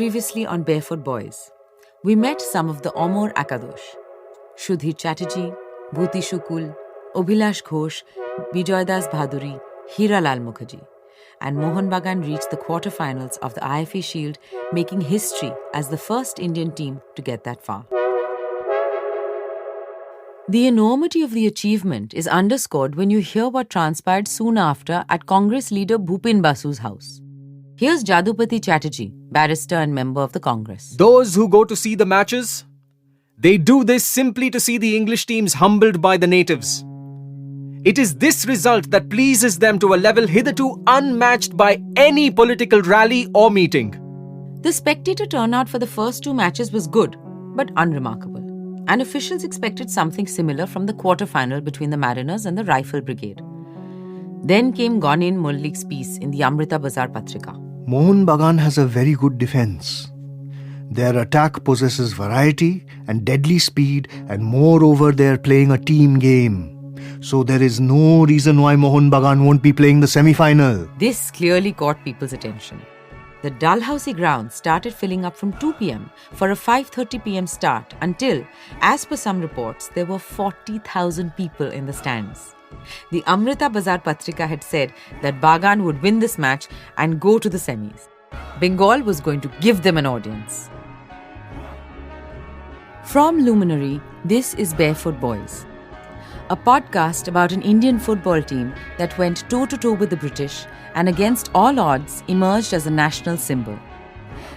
Previously on Barefoot Boys, we met some of the Amor Akadosh, Shudhir Chatterjee, Bhuti Shukul, Abhilash Ghosh, Bijoydas Bhaduri, Hira Lal Mukherjee, and Mohun Bagan reached the quarterfinals of the IFA Shield, making history as the first Indian team to get that far. The enormity of the achievement is underscored when you hear what transpired soon after at Congress leader Bhupin Basu's house. Here's Jadupati Chatterjee, barrister and member of the Congress. Those who go to see the matches, they do this simply to see the English teams humbled by the natives. It is this result that pleases them to a level hitherto unmatched by any political rally or meeting. The spectator turnout for the first two matches was good, but unremarkable, and officials expected something similar from the quarter-final between the Mariners and the Rifle Brigade. Then came Gonin Mullik's piece in the Amrita Bazar Patrika. Mohun Bagan has a very good defence. Their attack possesses variety and deadly speed, and moreover they are playing a team game. So there is no reason why Mohun Bagan won't be playing the semi-final. This clearly caught people's attention. The Dalhousie ground started filling up from 2 p.m. for a 5:30 p.m. start until, as per some reports, there were 40,000 people in the stands. The Amrita Bazar Patrika had said that Bagan would win this match and go to the semis. Bengal was going to give them an audience. From Luminary, this is Barefoot Boys, a podcast about an Indian football team that went toe-to-toe with the British and against all odds emerged as a national symbol.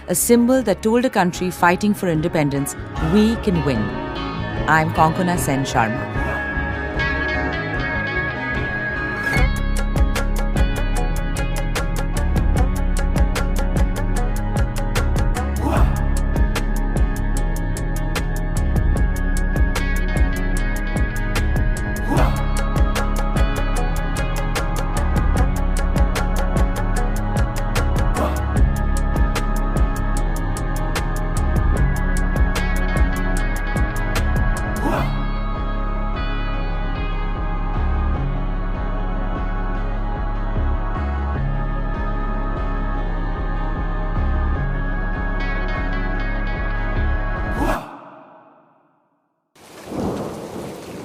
A symbol that told a country fighting for independence, we can win. I'm Konkona Sen Sharma.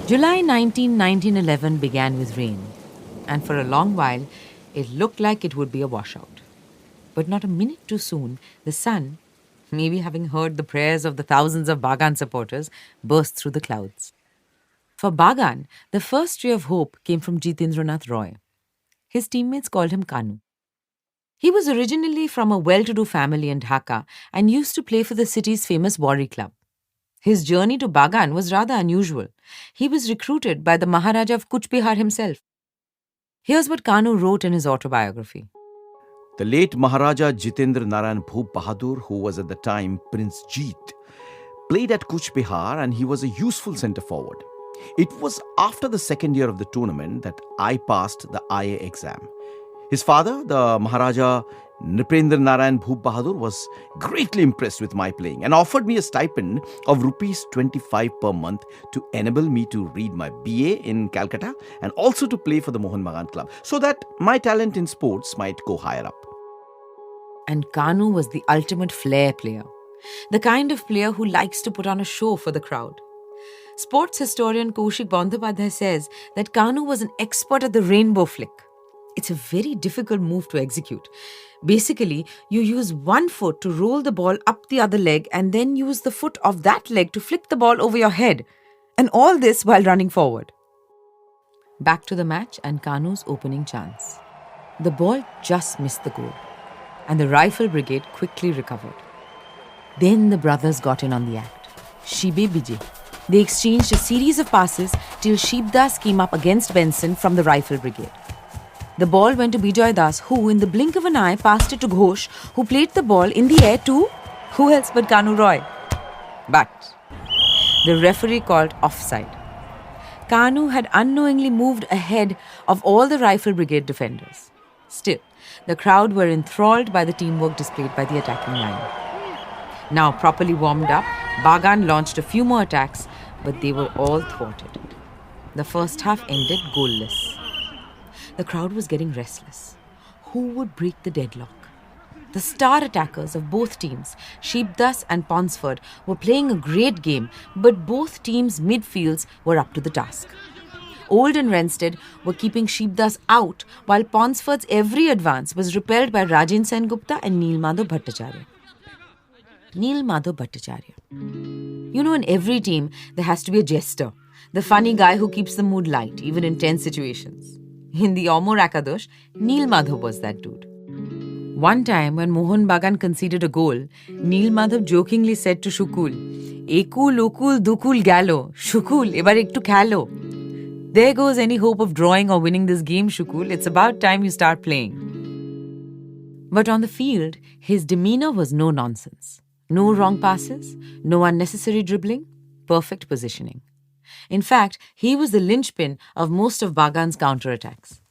July 19, 1911 began with rain, and for a long while, it looked like it would be a washout. But not a minute too soon, the sun, maybe having heard the prayers of the thousands of Bagan supporters, burst through the clouds. For Bagan, the first ray of hope came from Jitindranath Roy. His teammates called him Kanu. He was originally from a well-to-do family in Dhaka and used to play for the city's famous Warri Club. His journey to Bagan was rather unusual. He was recruited by the Maharaja of Kuch Bihar himself. Here's what Kanu wrote in his autobiography. The late Maharaja Jitendra Narayan Bhoop Bahadur, who was at the time Prince Jeet, played at Kuch Bihar and he was a useful centre forward. It was after the second year of the tournament that I passed the IA exam. His father, the Maharaja Nripendra Narayan Bhoop Bahadur, was greatly impressed with my playing and offered me a stipend of rupees 25 per month to enable me to read my BA in Calcutta and also to play for the Mohun Bagan club so that my talent in sports might go higher up. And Kanu was the ultimate flair player, the kind of player who likes to put on a show for the crowd. Sports historian Kaushik Bandyopadhyay says that Kanu was an expert at the rainbow flick. It's a very difficult move to execute. Basically, you use one foot to roll the ball up the other leg and then use the foot of that leg to flick the ball over your head. And all this while running forward. Back to the match and Kanu's opening chance. The ball just missed the goal, and the Rifle Brigade quickly recovered. Then the brothers got in on the act. Shibe Bijay. They exchanged a series of passes till Sheepdas came up against Benson from the Rifle Brigade. The ball went to Bijoydas, who in the blink of an eye passed it to Ghosh, who played the ball in the air to who else but Kanu Roy. But the referee called offside. Kanu had unknowingly moved ahead of all the Rifle Brigade defenders. Still, the crowd were enthralled by the teamwork displayed by the attacking line. Now properly warmed up, Bagan launched a few more attacks, but they were all thwarted. The first half ended goalless. The crowd was getting restless. Who would break the deadlock? The star attackers of both teams, Sheepdas and Ponsford, were playing a great game, but both teams' midfields were up to the task. Old and Wrenstead were keeping Sheepdas out, while Ponsford's every advance was repelled by Rajen Sengupta and Neel Madhav Bhattacharya. Neel Madhav Bhattacharya. You know, in every team, there has to be a jester, the funny guy who keeps the mood light, even in tense situations. In the Amor Akadosh, Neel Madhav was that dude. One time, when Mohan Bagan conceded a goal, Neel Madhav jokingly said to Shukul, "Ekul, okul, dukul, gallo. Shukul, ebar ektu khelo." There goes any hope of drawing or winning this game, Shukul. It's about time you start playing. But on the field, his demeanor was no nonsense. No wrong passes, no unnecessary dribbling, perfect positioning. In fact, he was the linchpin of most of Bagan's counterattacks.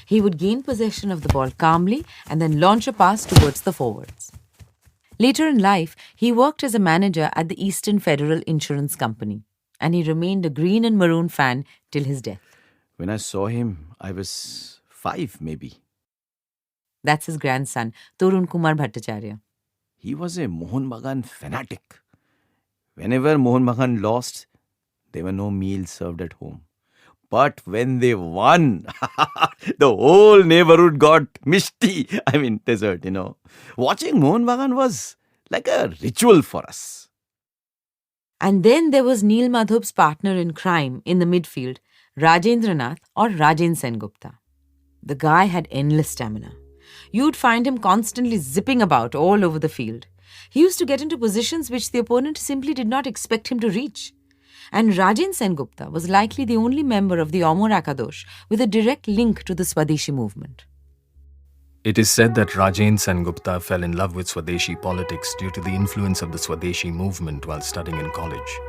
He would gain possession of the ball calmly and then launch a pass towards the forwards. Later in life, he worked as a manager at the Eastern Federal Insurance Company, and he remained a green and maroon fan till his death. When I saw him, I was 5 maybe. That's his grandson, Torun Kumar Bhattacharya. He was a Mohan Bagan fanatic. Whenever Mohan Bagan lost, there were no meals served at home. But when they won, the whole neighborhood got mishti, dessert, Watching Mohan Bagan was like a ritual for us. And then there was Neel Madhav's partner in crime in the midfield, Rajendranath or Rajen Sengupta. The guy had endless stamina. You'd find him constantly zipping about all over the field. He used to get into positions which the opponent simply did not expect him to reach. And Rajen Sengupta was likely the only member of the Amor Akadosh with a direct link to the Swadeshi movement. It is said that Rajen Sengupta fell in love with Swadeshi politics due to the influence of the Swadeshi movement while studying in college.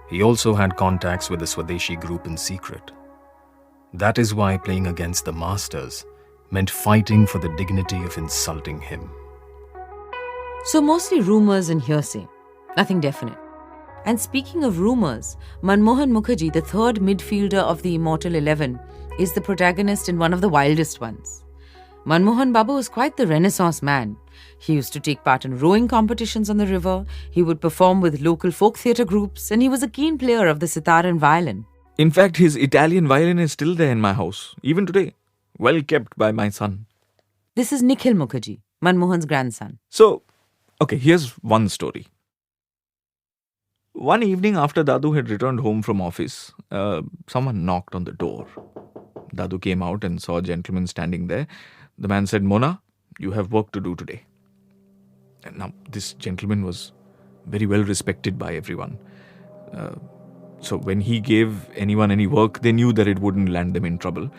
He also had contacts with the Swadeshi group in secret. That is why playing against the masters meant fighting for the dignity of insulting him. So mostly rumours and hearsay, nothing definite. And speaking of rumours, Manmohan Mukherjee, the third midfielder of the Immortal 11, is the protagonist in one of the wildest ones. Manmohan Babu was quite the Renaissance man. He used to take part in rowing competitions on the river, he would perform with local folk theatre groups, and he was a keen player of the sitar and violin. In fact, his Italian violin is still there in my house, even today. Well kept by my son. This is Nikhil Mukherjee, Manmohan's grandson. So, here's one story. One evening after Dadu had returned home from office, someone knocked on the door. Dadu came out and saw a gentleman standing there. The man said, "Mona, you have work to do today." And now, this gentleman was very well respected by everyone. So when he gave anyone any work, they knew that it wouldn't land them in trouble.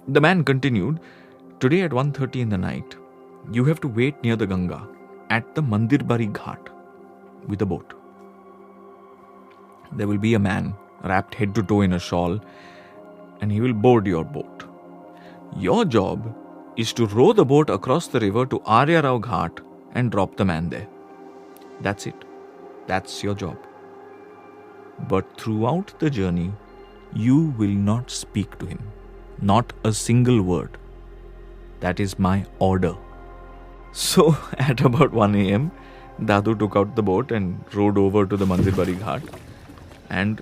The man continued, "Today at 1:30 in the night, you have to wait near the Ganga at the Mandirbari Ghat with a boat. There will be a man wrapped head to toe in a shawl and he will board your boat. Your job is to row the boat across the river to Arya Rao Ghat and drop the man there. That's it. That's your job. But throughout the journey, you will not speak to him. Not a single word. That is my order." So at about 1 a.m., Dadu took out the boat and rowed over to the Mandirbari Ghat. And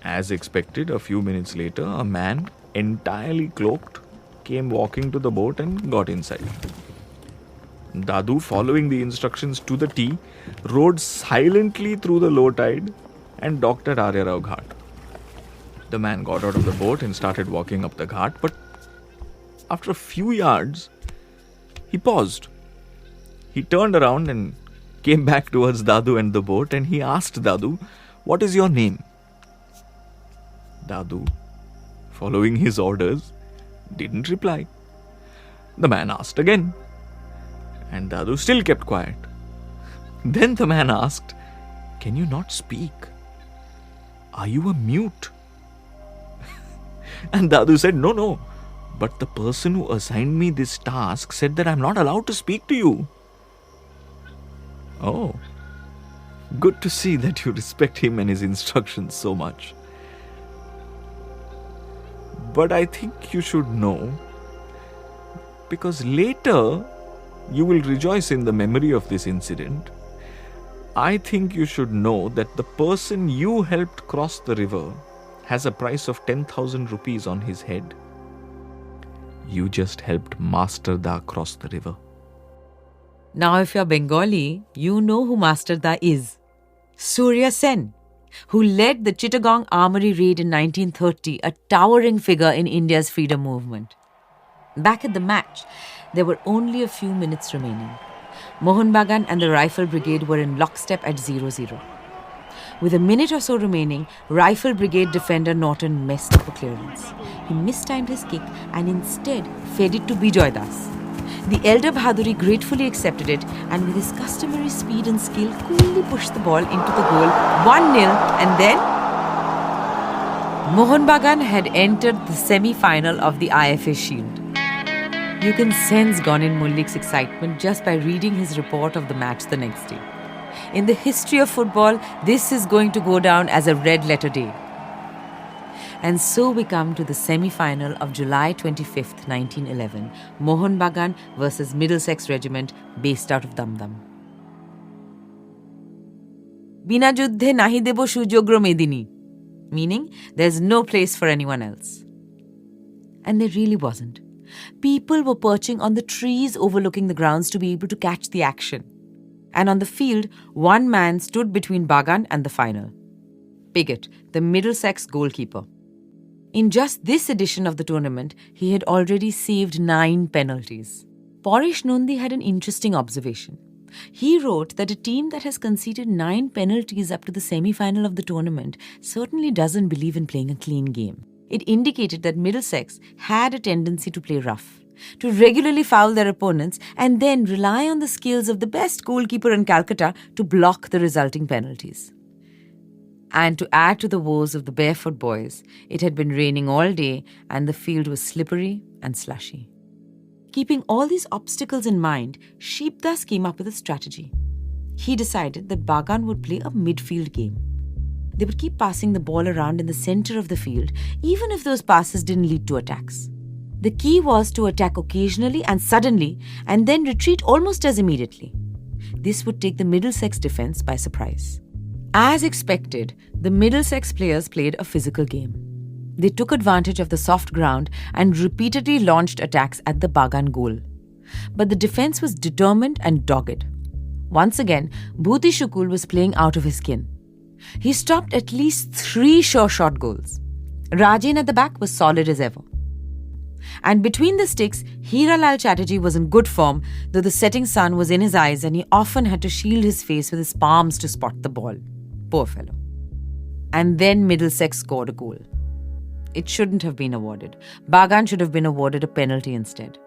as expected, a few minutes later, a man entirely cloaked came walking to the boat and got inside. Dadu, following the instructions to the T, rowed silently through the low tide and docked at Arya Rao Ghat. The man got out of the boat and started walking up the ghat, but after a few yards, he paused. He turned around and came back towards Dadu and the boat, and he asked Dadu, "What is your name?" Dadu, following his orders, didn't reply. The man asked again, and Dadu still kept quiet. Then the man asked, "Can you not speak? Are you a mute?" And Dadu said, No, but the person who assigned me this task said that I'm not allowed to speak to you." "Oh, good to see that you respect him and his instructions so much. But I think you should know, because later you will rejoice in the memory of this incident. I think you should know that the person you helped cross the river has a price of 10,000 rupees on his head. You just helped Master Da cross the river. Now, if you're Bengali, you know who Master Da is. Surya Sen, who led the Chittagong Armory raid in 1930, a towering figure in India's freedom movement. Back at the match, there were only a few minutes remaining. Mohun Bagan and the Rifle Brigade were in lockstep at 0-0. With a minute or so remaining, Rifle Brigade defender Norton messed up a clearance. He mistimed his kick and instead fed it to Bijoy Das. The elder Bahaduri gratefully accepted it and with his customary speed and skill coolly pushed the ball into the goal 1-0 and then Mohun Bagan had entered the semi-final of the IFA Shield. You can sense Gonin Mullik's excitement just by reading his report of the match the next day. In the history of football, this is going to go down as a red-letter day. And so we come to the semi-final of July 25th, 1911, Mohun Bagan versus Middlesex Regiment based out of Damdam. Bina juddhe nahi debo sujogro medini, meaning there's no place for anyone else. And there really wasn't. People were perching on the trees overlooking the grounds to be able to catch the action. And on the field, one man stood between Bagan and the final. Piggott, the Middlesex goalkeeper. In just this edition of the tournament, he had already saved 9 penalties. Porish Nundi had an interesting observation. He wrote that a team that has conceded 9 penalties up to the semi-final of the tournament certainly doesn't believe in playing a clean game. It indicated that Middlesex had a tendency to play rough, to regularly foul their opponents and then rely on the skills of the best goalkeeper in Calcutta to block the resulting penalties. And to add to the woes of the Barefoot Boys, it had been raining all day and the field was slippery and slushy. Keeping all these obstacles in mind, Sheepdas came up with a strategy. He decided that Bagan would play a midfield game. They would keep passing the ball around in the center of the field, even if those passes didn't lead to attacks. The key was to attack occasionally and suddenly, and then retreat almost as immediately. This would take the Middlesex defense by surprise. As expected, the Middlesex players played a physical game. They took advantage of the soft ground and repeatedly launched attacks at the Bagan goal. But the defense was determined and dogged. Once again, Bhuti Shukul was playing out of his skin. He stopped at least 3 sure shot goals. Rajen at the back was solid as ever. And between the sticks, Hiralal Chatterjee was in good form, though the setting sun was in his eyes and he often had to shield his face with his palms to spot the ball. Poor fellow. And then Middlesex scored a goal. It shouldn't have been awarded. Bagan should have been awarded a penalty instead.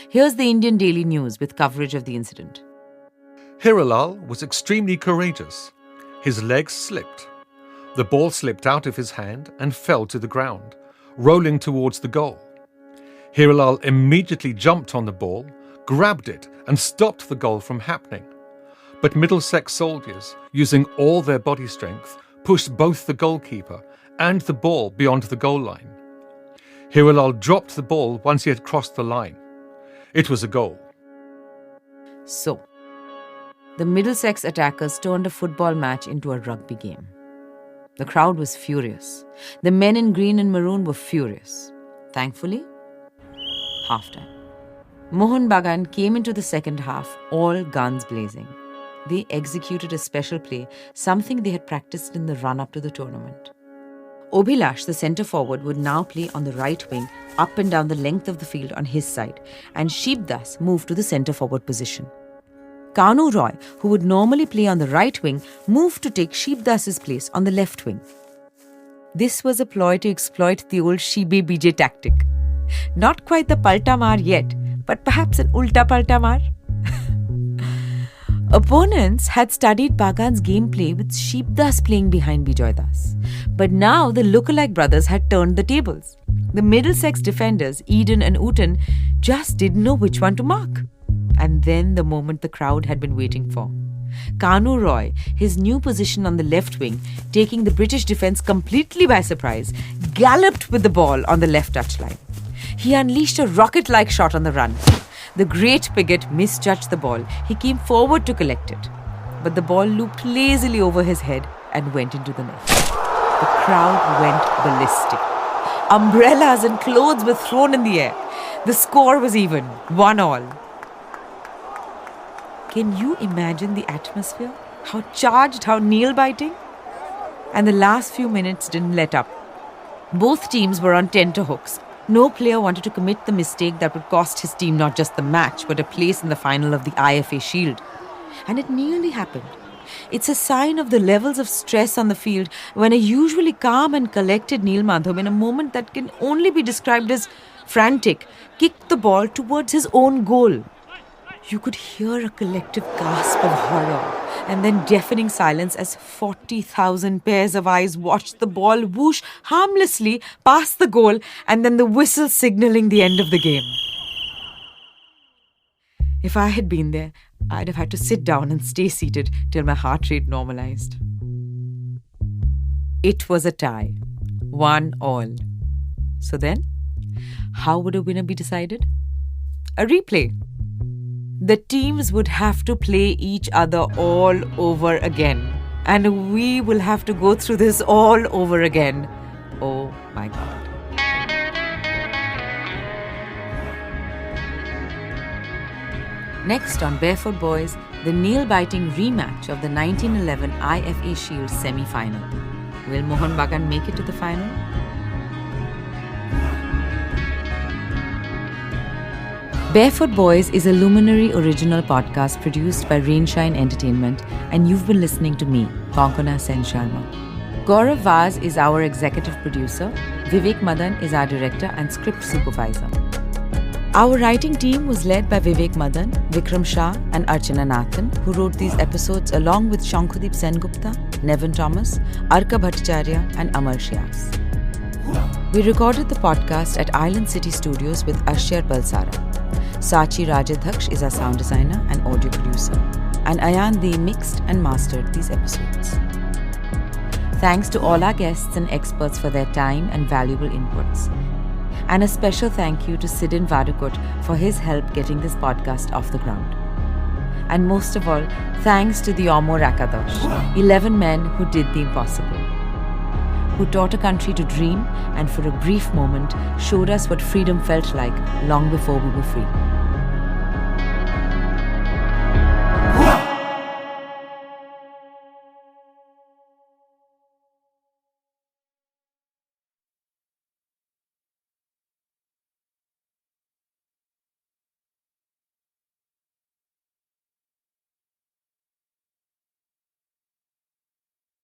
Here's the Indian Daily News with coverage of the incident. Hiralal was extremely courageous. His legs slipped. The ball slipped out of his hand and fell to the ground, rolling towards the goal. Hiralal immediately jumped on the ball, grabbed it and stopped the goal from happening. But Middlesex soldiers, using all their body strength, pushed both the goalkeeper and the ball beyond the goal line. Hiralal dropped the ball once he had crossed the line. It was a goal. So, the Middlesex attackers turned a football match into a rugby game. The crowd was furious. The men in green and maroon were furious. Thankfully, halftime. Mohun Bagan came into the second half, all guns blazing. They executed a special play, something they had practiced in the run-up to the tournament. Obhilash, the centre forward, would now play on the right wing, up and down the length of the field on his side, and Sheepdas moved to the centre forward position. Kanu Roy, who would normally play on the right wing, moved to take Sheepdas's place on the left wing. This was a ploy to exploit the old Shibe BJ tactic. Not quite the Palta Maar yet, but perhaps an Ulta Palta Maar. Opponents had studied Bagan's gameplay with Sheepdas playing behind Bijoy Das. But now the lookalike brothers had turned the tables. The Middlesex defenders, Eden and Uten, just didn't know which one to mark. And then the moment the crowd had been waiting for. Kanu Roy, his new position on the left wing, taking the British defence completely by surprise, galloped with the ball on the left touchline. He unleashed a rocket-like shot on the run. The great Pigott misjudged the ball. He came forward to collect it. But the ball looped lazily over his head and went into the net. The crowd went ballistic. Umbrellas and clothes were thrown in the air. The score was even, 1-1. Can you imagine the atmosphere? How charged, how nail-biting? And the last few minutes didn't let up. Both teams were on tenterhooks. No player wanted to commit the mistake that would cost his team not just the match, but a place in the final of the IFA Shield. And it nearly happened. It's a sign of the levels of stress on the field when a usually calm and collected Neil Madhum, in a moment that can only be described as frantic, kicked the ball towards his own goal. You could hear a collective gasp of horror and then deafening silence as 40,000 pairs of eyes watched the ball whoosh harmlessly past the goal and then the whistle signalling the end of the game. If I had been there, I'd have had to sit down and stay seated till my heart rate normalized. It was a tie. 1-1. So then, how would a winner be decided? A replay. The teams would have to play each other all over again. And we will have to go through this all over again. Oh my God. Next on Barefoot Boys, the nail-biting rematch of the 1911 IFA Shield semi-final. Will Mohan Bagan make it to the final? Barefoot Boys is a Luminary original podcast produced by Rainshine Entertainment, and you've been listening to me, Konkona Sen Sharma. Gaurav Vaz is our executive producer, Vivek Madan is our director and script supervisor. Our writing team was led by Vivek Madan, Vikram Shah and Archana Nathan, who wrote these episodes along with Shankhudeep Sengupta, Nevin Thomas, Arka Bhattacharya and Amar Shyas. We recorded the podcast at Island City Studios with Ashyar Balsara. Sachi Rajadhaksh is our sound designer and audio producer, and Ayan Dey mixed and mastered these episodes. Thanks to all our guests and experts for their time and valuable inputs. And a special thank you to Sidin Vadukut for his help getting this podcast off the ground. And most of all, thanks to the Omo Rakadosh, 11 men who did the impossible, who taught a country to dream and for a brief moment showed us what freedom felt like long before we were free.